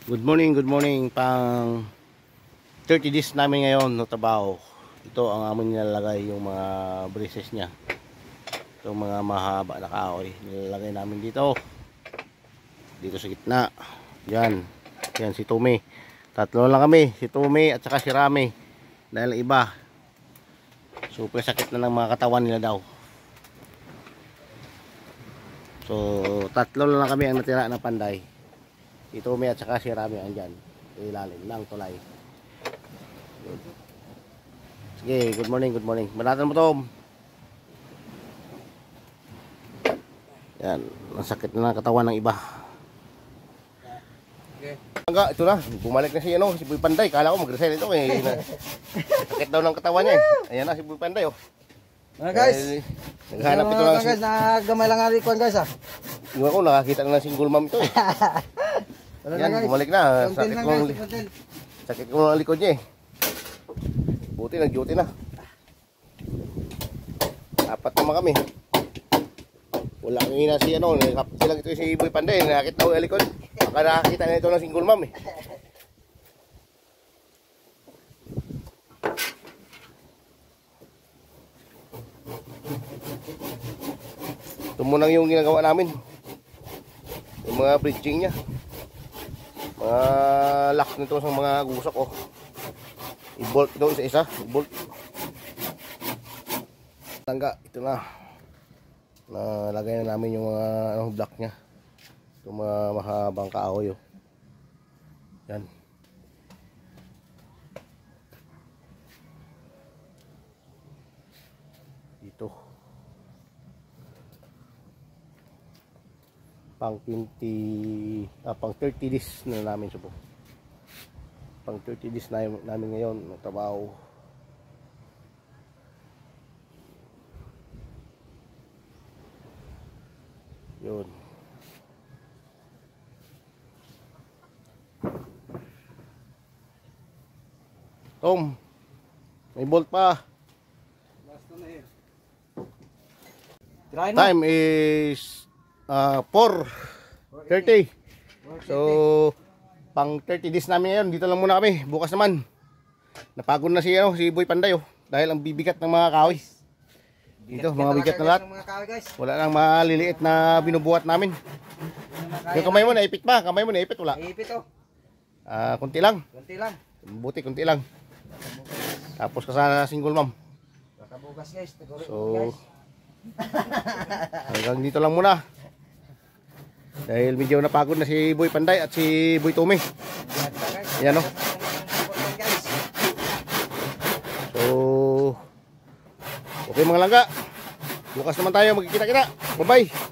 Good morning. Pang 30 days namin ngayon no trabaho. Ito ang amin nilalagay yung mga braces niya. Itong mga mahaba na kahoy. Nilalagay namin dito. Dito sa gitna. Yan. Yan si Tommy. Tatlo lang kami. Si Tommy at saka si Rami. Dahil iba. Super sakit na ng mga katawan nila daw. So tatlo lang kami ang natira na panday. Si Tommy at saka si Rami andyan. Ilalim ng tulay. Sige, good morning. Banatan mo, Tom. Yan, nasakit na ng katawan ng iba. Okay. Hangga, ito na, bumalik na si Boy Panday. Kala ko mag-resign ito eh. Sakit daw ng katawan niya eh. Ayan na si Boy Panday oh. Mga guys, Naghanap ito lang. guys, nagamay lang nga rikuan guys ah. Yung ako nakakita na ng single mom ito eh. Yan, bumalik na. Sakit ko ng likod niya eh. Buti, nag-duty na. Apat naman kami. Wala kang ina si nakapti lang ito si Boy Panday. Nakakita ko ng likod. Baka nakakita na ito ng single mom eh. Ito muna yung ginagawa namin. Yung mga bridging niya. Mga lock nito sa mga gusok oh. I-bolt ito isa-isa. I-bolt. Tangga. Ito na. Nalagay na namin yung mga block niya. Itong mga mahabang kahoy oh. Yan. Dito. Pang 30 days na namin subo. Pang 30 days na namin ngayon ng trabaho. Yun. Tom, may bolt pa. Time is 4:30. So pang 30 days namin ngayon. Dito lang muna kami. Bukas naman napagod na si Boy Panday oh. Dahil ang bibigat ng mga kahoy. Dito mga bigat na lahat. Wala nang maliliit na binubuhat namin. Yung kamay mo naipit pa. Kamay mo naipit wala. Naipit oh. Kunti lang. Kunti lang. Buti kunti lang. Tapos kasana single mom. Kakabukas guys. So hanggang dito lang muna. Dahil medyo napagod na si Boy Panday at si Boy Tommy. Ayan o. So okay mga langga. Bukas naman tayo magkikita-kita. Bye bye.